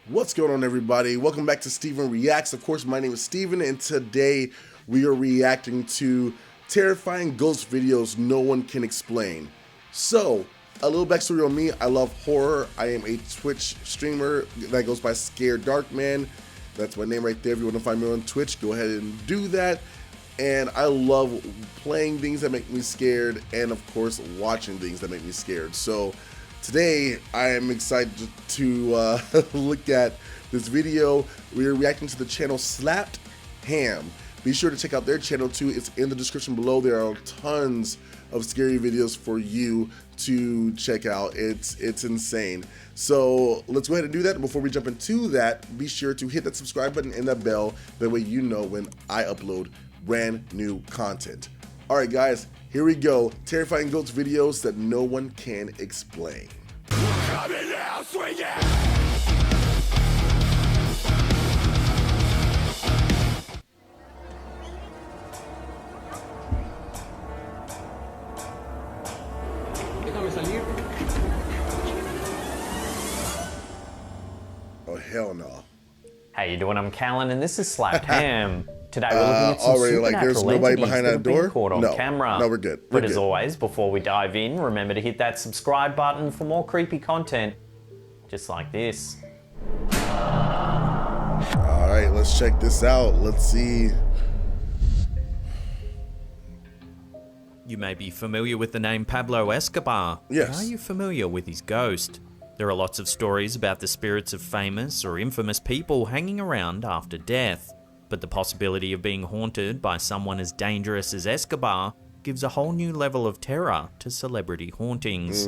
What's going on, everybody? Welcome back to Steven Reacts. Of course, my name is Steven, and today we are reacting to terrifying ghost videos no one can explain. So, a little backstory on me. I love horror. I am a Twitch streamer that goes by Scared Dark Man. That's my name right there. If you want to find me on Twitch, go ahead and do that. And I love playing things that make me scared, and of course, watching things that make me scared. So, today, I am excited to look at this video. We are reacting to the channel Slapped Ham. Be sure to check out their channel too. It's in the description below. There are tons of scary videos for you to check out. It's insane. So let's go ahead and do that. And before we jump into that, be sure to hit that subscribe button and that bell. That way you know when I upload brand new content. All right, guys. Here we go. Terrifying ghost videos that no one can explain. Coming now, swing it! Déjame salir. Oh, hell no. How you doing? I'm Callan, and this is Slapped Ham. Today we're looking at some already, like, there's supernatural nobody entities behind that that have been door? caught on No. camera. No, we're good. But We're as good. always, before we dive in, remember to hit that subscribe button for more creepy content, just like this. All right, let's check this out. Let's see. You may be familiar with the name Pablo Escobar. Yes. But are you familiar with his ghost? There are lots of stories about the spirits of famous or infamous people hanging around after death. But the possibility of being haunted by someone as dangerous as Escobar gives a whole new level of terror to celebrity hauntings.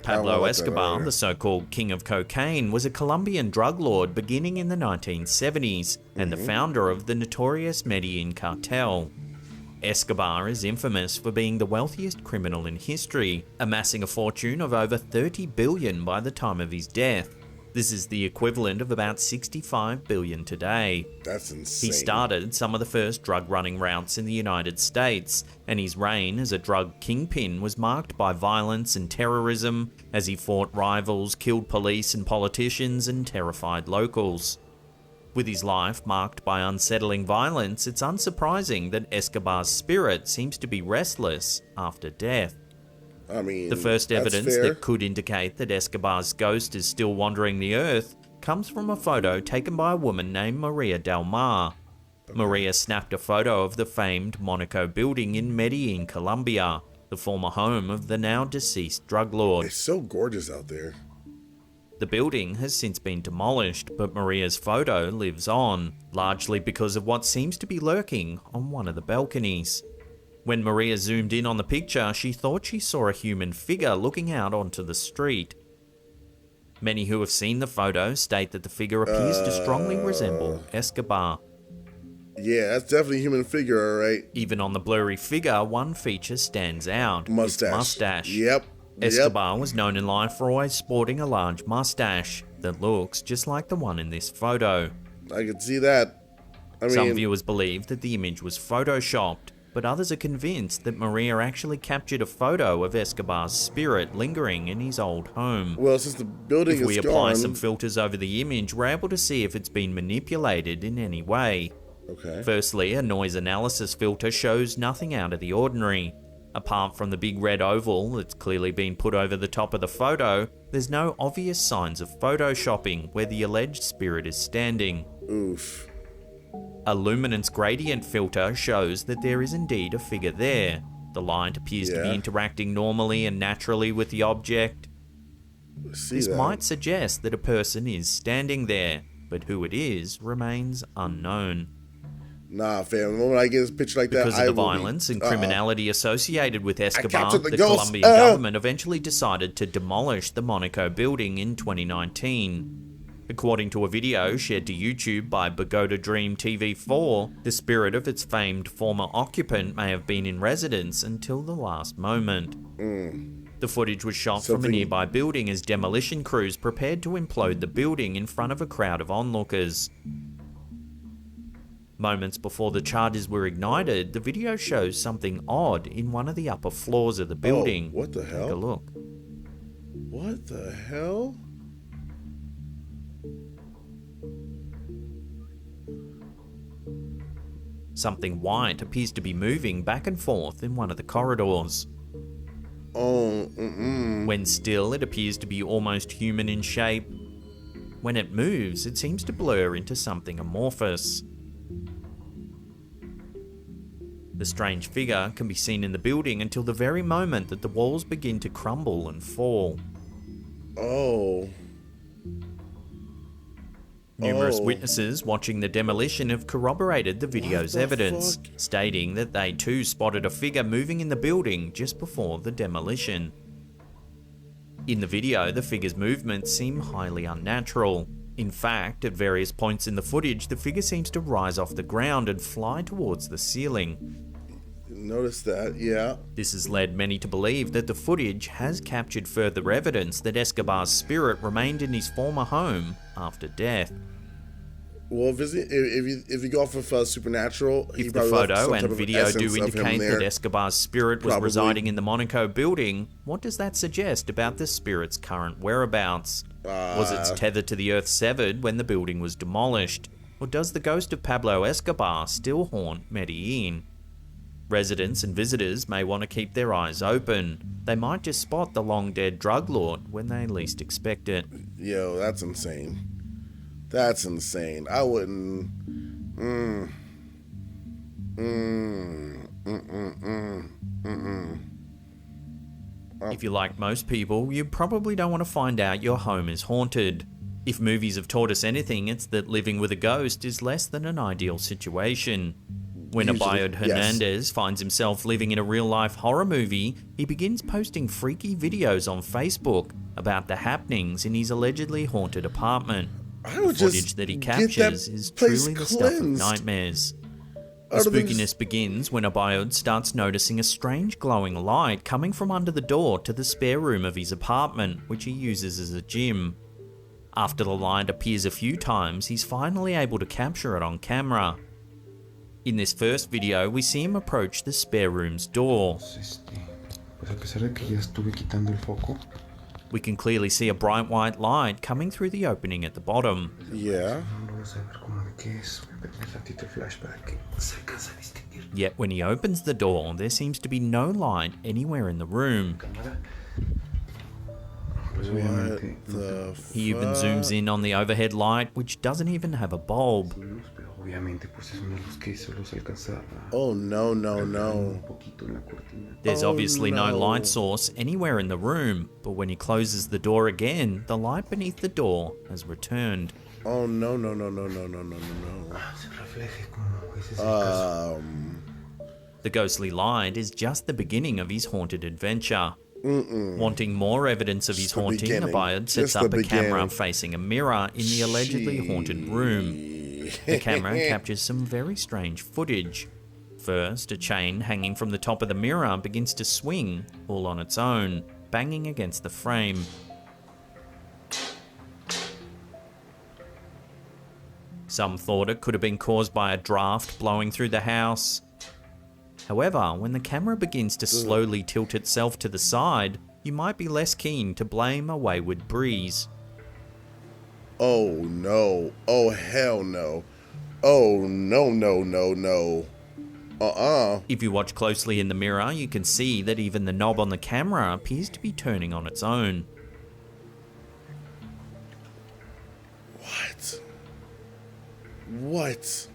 Pablo Escobar, the so-called king of cocaine, was a Colombian drug lord beginning in the 1970s and the founder of the notorious Medellin cartel. Escobar is infamous for being the wealthiest criminal in history, amassing a fortune of over $30 billion by the time of his death. This is the equivalent of about $65 billion today. That's insane. He started some of the first drug-running routes in the United States, and his reign as a drug kingpin was marked by violence and terrorism as he fought rivals, killed police and politicians, and terrified locals. With his life marked by unsettling violence, it's unsurprising that Escobar's spirit seems to be restless after death. I mean, The first that's evidence fair. that could indicate that Escobar's ghost is still wandering the earth comes from a photo taken by a woman named Maria Del Mar. Maria snapped a photo of the famed Monaco building in Medellin, Colombia, the former home of the now deceased drug lord. It's so gorgeous out there. The building has since been demolished, but Maria's photo lives on, largely because of what seems to be lurking on one of the balconies. When Maria zoomed in on the picture, she thought she saw a human figure looking out onto the street. Many who have seen the photo state that the figure appears to strongly resemble Escobar. Yeah, that's definitely a human figure, all right. Even on the blurry figure, one feature stands out. Mustache. His mustache. Yep. Escobar was known in life for always sporting a large mustache that looks just like the one in this photo. I can see that. I mean, Some viewers believe that the image was photoshopped, but others are convinced that Maria actually captured a photo of Escobar's spirit lingering in his old home. well, since the building If we is apply gone. some filters over the image, we're able to see if it's been manipulated in any way. Okay. Firstly, a noise analysis filter shows nothing out of the ordinary. Apart from the big red oval that's clearly been put over the top of the photo, there's no obvious signs of photoshopping where the alleged spirit is standing. Oof. A luminance gradient filter shows that there is indeed a figure there. The light appears to be Yeah. interacting normally and naturally with the object. See This that. might suggest that a person is standing there, but who it is remains unknown. Nah, fam. The moment I get this picture like that, Because I of the will be- violence and criminality associated with Escobar, captured the the ghost. Colombian government eventually decided to demolish the Monaco building in 2019. According to a video shared to YouTube by Bogota Dream TV4, the spirit of its famed former occupant may have been in residence until the last moment. The footage was shot from a Something- nearby building as demolition crews prepared to implode the building in front of a crowd of onlookers. Moments before the charges were ignited, the video shows something odd in one of the upper floors of the building. Oh, what the hell? Take a look. What the hell? Something white appears to be moving back and forth in one of the corridors. When still, it appears to be almost human in shape. When it moves, it seems to blur into something amorphous. The strange figure can be seen in the building until the very moment that the walls begin to crumble and fall. Numerous witnesses watching the demolition have corroborated the video's evidence, stating that they too spotted a figure moving in the building just before the demolition. In the video, the figure's movements seem highly unnatural. In fact, at various points in the footage, the figure seems to rise off the ground and fly towards the ceiling. Notice that, yeah. This has led many to believe that the footage has captured further evidence that Escobar's spirit remained in his former home after death. Well, if you go off of Supernatural, if the photo and video do indicate that Escobar's spirit was residing in the Monaco building, what does that suggest about the spirit's current whereabouts? Was it tethered to the earth severed when the building was demolished? Or does the ghost of Pablo Escobar still haunt Medellin? Residents and visitors may want to keep their eyes open. They might just spot the long-dead drug lord when they least expect it. Yo, that's insane. That's insane. I wouldn't... If you're like most people, you probably don't want to find out your home is haunted. If movies have taught us anything, it's that living with a ghost is less than an ideal situation. When Abayod Hernandez finds himself living in a real-life horror movie, he begins posting freaky videos on Facebook about the happenings in his allegedly haunted apartment. The footage that he captures is truly the stuff of nightmares. The spookiness begins when Abayod starts noticing a strange glowing light coming from under the door to the spare room of his apartment, which he uses as a gym. After the light appears a few times, he's finally able to capture it on camera. In this first video, we see him approach the spare room's door. We can clearly see a bright white light coming through the opening at the bottom. Yeah. Yet when he opens the door, there seems to be no light anywhere in the room. He even zooms in on the overhead light, which doesn't even have a bulb. Oh no. There's obviously no light source anywhere in the room, but when he closes the door again, the light beneath the door has returned. Oh no. The ghostly light is just the beginning of his haunted adventure. Wanting more evidence of his haunting, Abayod sets up a camera facing a mirror in the allegedly haunted room. The camera captures some very strange footage. First, a chain hanging from the top of the mirror begins to swing all on its own, banging against the frame. Some thought it could have been caused by a draft blowing through the house. However, when the camera begins to slowly tilt itself to the side, you might be less keen to blame a wayward breeze. Oh no. Oh hell no. Oh no. If you watch closely in the mirror, you can see that even the knob on the camera appears to be turning on its own. What?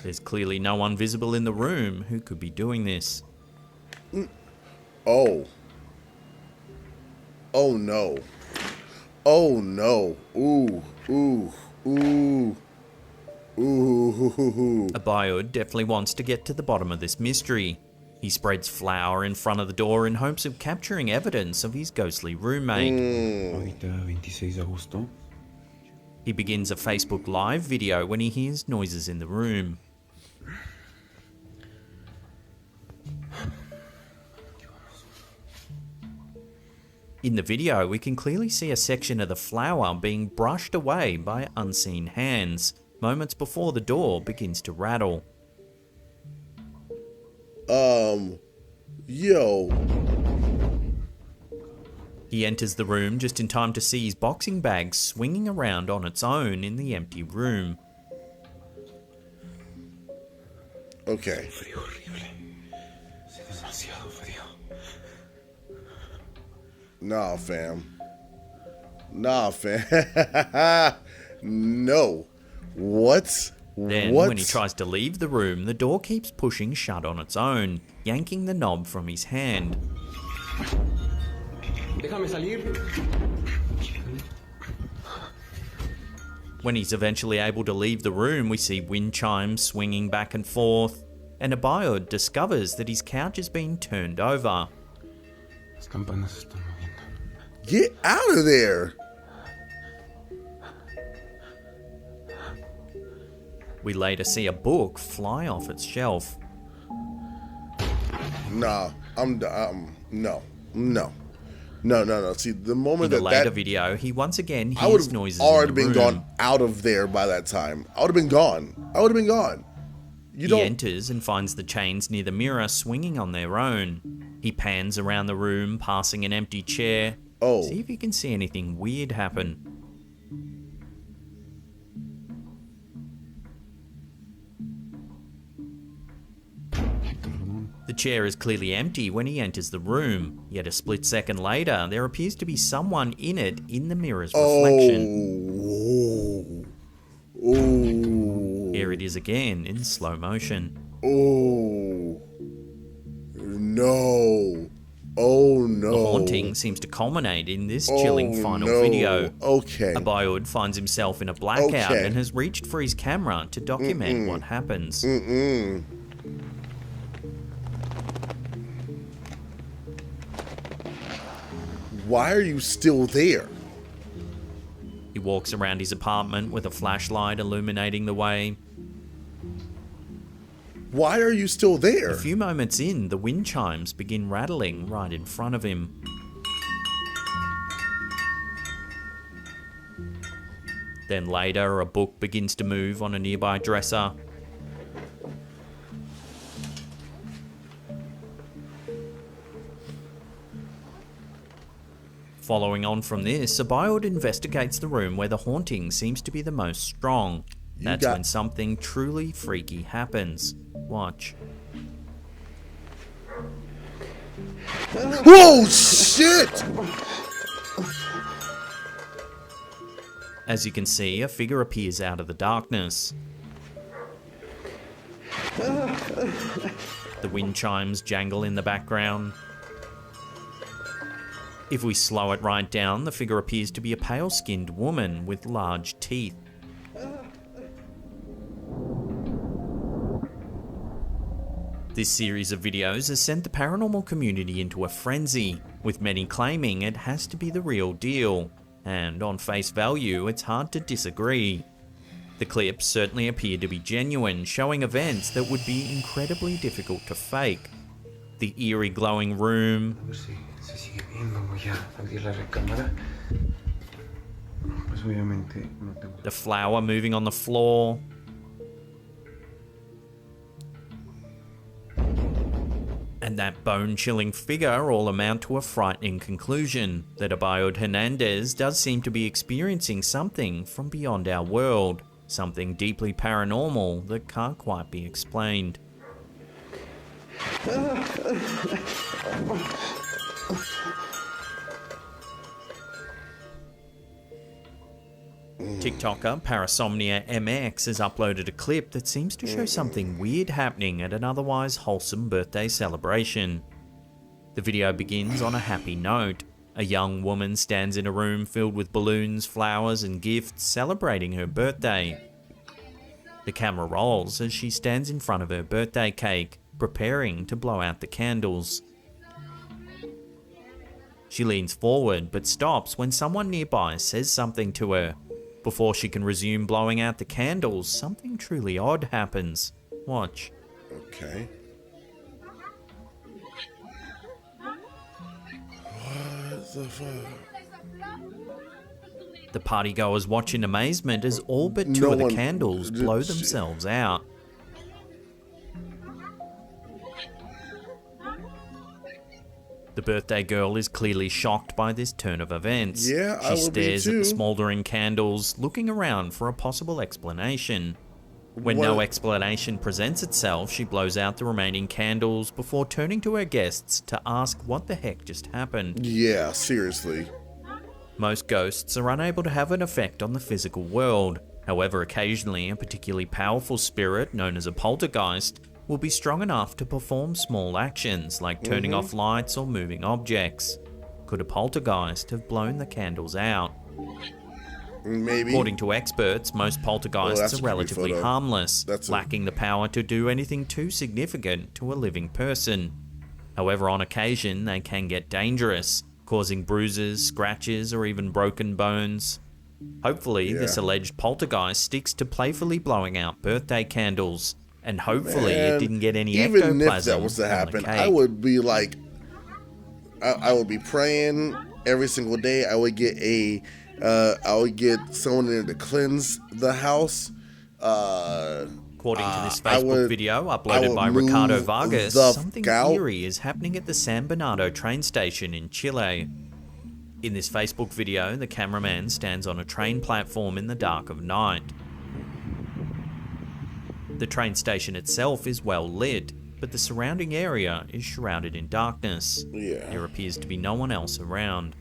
There's clearly no one visible in the room who could be doing this. Oh no. Ooh. Abayod definitely wants to get to the bottom of this mystery. He spreads flour in front of the door in hopes of capturing evidence of his ghostly roommate. He begins a Facebook Live video when he hears noises in the room. In the video, we can clearly see a section of the flour being brushed away by unseen hands, moments before the door begins to rattle. Yo. He enters the room just in time to see his boxing bag swinging around on its own in the empty room. Okay. Nah, fam. Nah, fam. No. What? Then, What? when he tries to leave the room, the door keeps pushing shut on its own, yanking the knob from his hand. Déjame salir. When he's eventually able to leave the room, we see wind chimes swinging back and forth, and Abayud discovers that his couch has been turned over. Las campanas se están moviendo. Get out of there. We later see a book fly off its shelf. Nah, no. See, the In moment the that later video, he once again I would hears have noises already in the been room. gone out of there by that time. I would have been gone. You He don't. enters and finds the chains near the mirror swinging on their own. He pans around the room, passing an empty chair. Oh. See if you can see anything weird happen. The chair is clearly empty when he enters the room, yet a split second later, there appears to be someone in it in the mirror's reflection. Oh. Here it is again in slow motion. Oh. No. Oh no. The haunting seems to culminate in this chilling final no. video. Okay. Abayud finds himself in a blackout Okay. and has reached for his camera to document what happens. Why are you still there? He walks around his apartment with a flashlight illuminating the way. Why are you still there? A few moments in, the wind chimes begin rattling right in front of him. Then later, a book begins to move on a nearby dresser. Following on from this, Abayud investigates the room where the haunting seems to be the most strong. That's when something truly freaky happens. Watch. Whoa, shit! As you can see, a figure appears out of the darkness. The wind chimes jangle in the background. If we slow it right down, the figure appears to be a pale-skinned woman with large teeth. This series of videos has sent the paranormal community into a frenzy, with many claiming it has to be the real deal, and on face value, it's hard to disagree. The clips certainly appear to be genuine, showing events that would be incredibly difficult to fake. The eerie glowing room, Se sigue viendo, voy a abrir la recámara. Pues obviamente no tengo. the flower moving on the floor, and that bone-chilling figure all amount to a frightening conclusion that Abayud Hernandez does seem to be experiencing something from beyond our world, something deeply paranormal that can't quite be explained. TikToker Parasomnia MX has uploaded a clip that seems to show something weird happening at an otherwise wholesome birthday celebration. The video begins on a happy note. A young woman stands in a room filled with balloons, flowers, and gifts celebrating her birthday. The camera rolls as she stands in front of her birthday cake, preparing to blow out the candles. She leans forward but stops when someone nearby says something to her. Before she can resume blowing out the candles, something truly odd happens. Watch. Okay. What the fuck? The partygoers watch in amazement as all but two No of the one- candles blow themselves out. The birthday girl is clearly shocked by this turn of events. Yeah, I she would be stares at too. the smouldering candles, looking around for a possible explanation. When no explanation presents itself, she blows out the remaining candles before turning to her guests to ask what the heck just happened. Yeah, seriously. Most ghosts are unable to have an effect on the physical world. However, occasionally a particularly powerful spirit, known as a poltergeist, will be strong enough to perform small actions like turning off lights or moving objects. Could a poltergeist have blown the candles out? Maybe. According to experts, most poltergeists are relatively harmless, lacking the power to do anything too significant to a living person. However, on occasion, they can get dangerous, causing bruises, scratches, or even broken bones. Hopefully, this alleged poltergeist sticks to playfully blowing out birthday candles, and hopefully it didn't get any ectoplasm. Even if that was to happen, I would be like, I would be praying every single day. I would get someone in there to cleanse the house. According to this Facebook video uploaded by Ricardo Vargas, something eerie is happening at the San Bernardo train station in Chile. In this Facebook video, the cameraman stands on a train platform in the dark of night. The train station itself is well lit, but the surrounding area is shrouded in darkness. Yeah. There appears to be no one else around.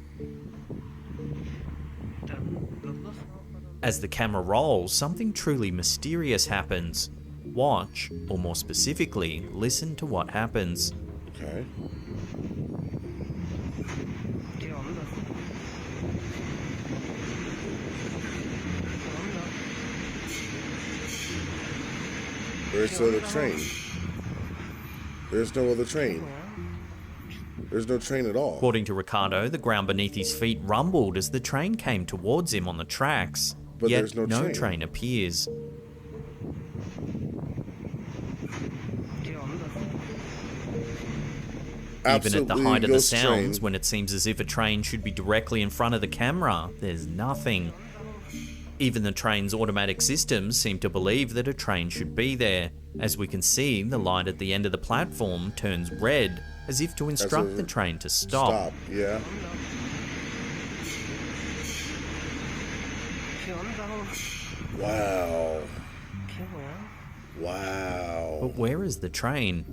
As the camera rolls, something truly mysterious happens. Watch, or more specifically, listen to what happens. Okay. Where's the other train? There's no other train. There's no train at all. According to Ricardo, the ground beneath his feet rumbled as the train came towards him on the tracks. But Yet there's no train appears. Even at the height of the sounds, when it seems as if a train should be directly in front of the camera, there's nothing. Even the train's automatic systems seem to believe that a train should be there. As we can see, the light at the end of the platform turns red, as if to instruct the train to stop. Yeah. Wow. Wow. But where is the train?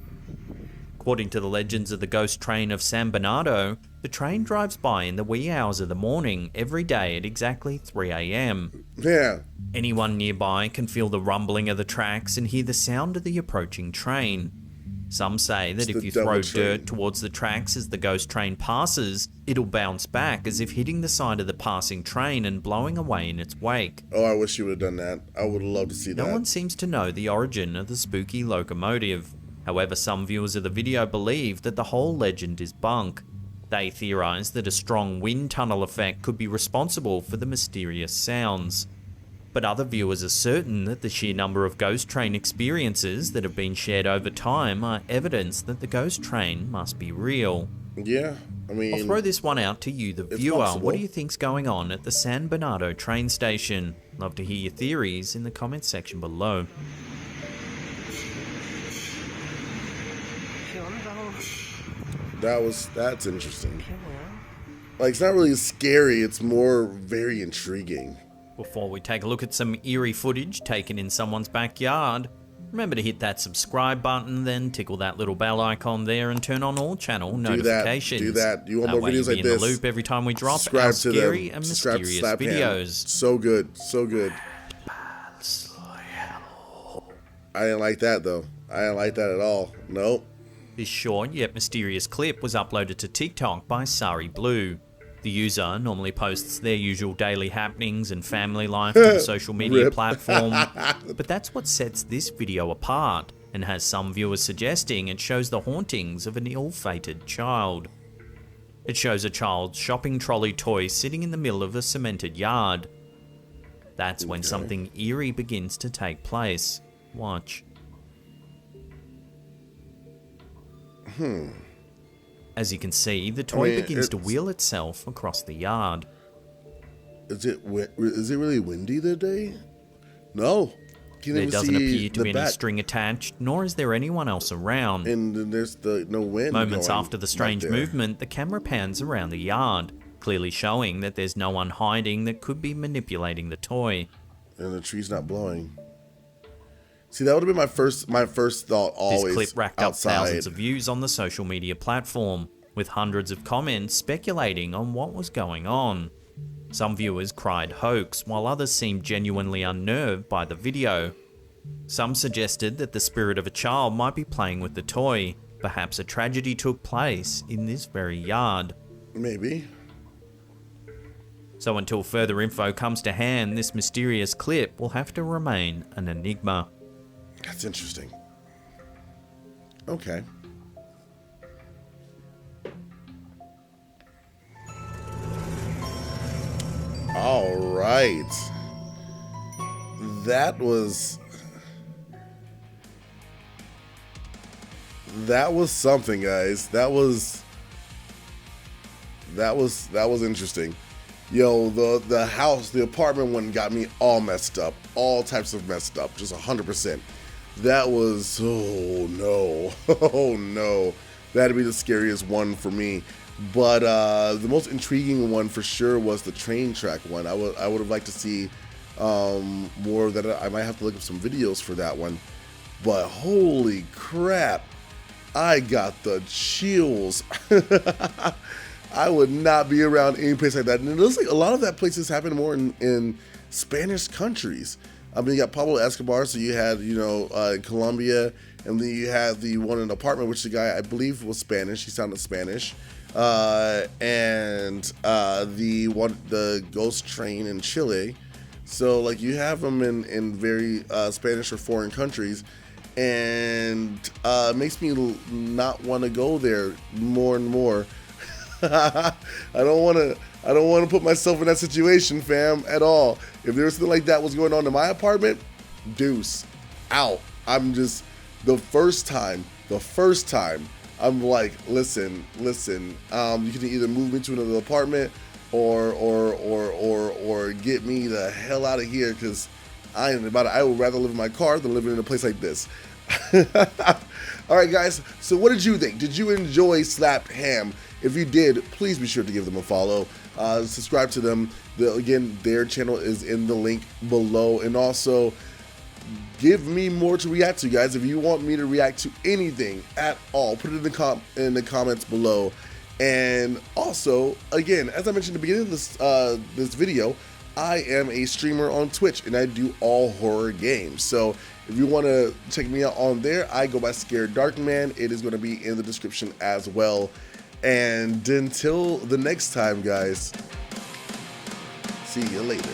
According to the legends of the ghost train of San Bernardo, the train drives by in the wee hours of the morning every day at exactly 3 a.m. Yeah. Anyone nearby can feel the rumbling of the tracks and hear the sound of the approaching train. Some say that if you throw dirt towards the tracks as the ghost train passes, it'll bounce back as if hitting the side of the passing train and blowing away in its wake. Oh, I wish you would have done that. I would love to see that. No one seems to know the origin of the spooky locomotive. However, some viewers of the video believe that the whole legend is bunk. They theorize that a strong wind tunnel effect could be responsible for the mysterious sounds. But other viewers are certain that the sheer number of ghost train experiences that have been shared over time are evidence that the ghost train must be real. Yeah, I mean... I'll throw this one out to you, the viewer. Possible. What do you think's going on at the San Bernardo train station? Love to hear your theories in the comments section below. That's interesting. Like, it's not really scary, it's more very intriguing. Before we take a look at some eerie footage taken in someone's backyard, remember to hit that subscribe button, then tickle that little bell icon there and turn on all channel notifications. Do that. You want more videos like this? Be in the loop every time we drop our scary and mysterious videos. So good, so good. I didn't like that though. I didn't like that at all. Nope. This short yet mysterious clip was uploaded to TikTok by Sari Blue. The user normally posts their usual daily happenings and family life to the social media platform, but that's what sets this video apart and has some viewers suggesting it shows the hauntings of an ill-fated child. It shows a child's shopping trolley toy sitting in the middle of a cemented yard. That's when something eerie begins to take place. Watch. As you can see, the toy begins to wheel itself across the yard. Is it really windy today? No. There doesn't appear to be any string attached, nor is there anyone else around. And there's no wind. Moments after the strange movement, the camera pans around the yard, clearly showing that there's no one hiding that could be manipulating the toy. And the tree's not blowing. See, that would have been my first thought always. This clip racked outside. up thousands of views on the social media platform, with hundreds of comments speculating on what was going on. Some viewers cried hoax, while others seemed genuinely unnerved by the video. Some suggested that the spirit of a child might be playing with the toy. Perhaps a tragedy took place in this very yard. Maybe. So until further info comes to hand, this mysterious clip will have to remain an enigma. That's interesting. Okay. All right. That was something, guys. That was interesting. Yo, the house, the apartment one got me all messed up. All types of messed up. Just 100%. That was, oh no. Oh no. That'd be the scariest one for me. But the most intriguing one for sure was the train track one. I would have liked to see more of that. I might have to look up some videos for that one. But holy crap, I got the chills. I would not be around any place like that. And it looks like a lot of that places happen more in Spanish countries. I mean, you got Pablo Escobar, so you had, Colombia, and then you had the one in the apartment, which the guy, I believe, was Spanish. He sounded Spanish. And the ghost train in Chile. So, like, you have them in very Spanish or foreign countries, and it makes me not want to go there more and more. I don't want to put myself in that situation, fam, at all. If there was something like that was going on in my apartment, deuce, out. I'm just, the first time, I'm like, listen, you can either move me to another apartment or get me the hell out of here, because I would rather live in my car than living in a place like this. All right, guys, so what did you think? Did you enjoy Slapped Ham? If you did, please be sure to give them a follow. Subscribe to them. Again, their channel is in the link below. And also, give me more to react to, guys. If you want me to react to anything at all, put it in the comments below. And also, again, as I mentioned at the beginning of this video, I am a streamer on Twitch, and I do all horror games. So if you want to check me out on there, I go by Scared Dark Man. It is going to be in the description as well. And until the next time, guys, see you later.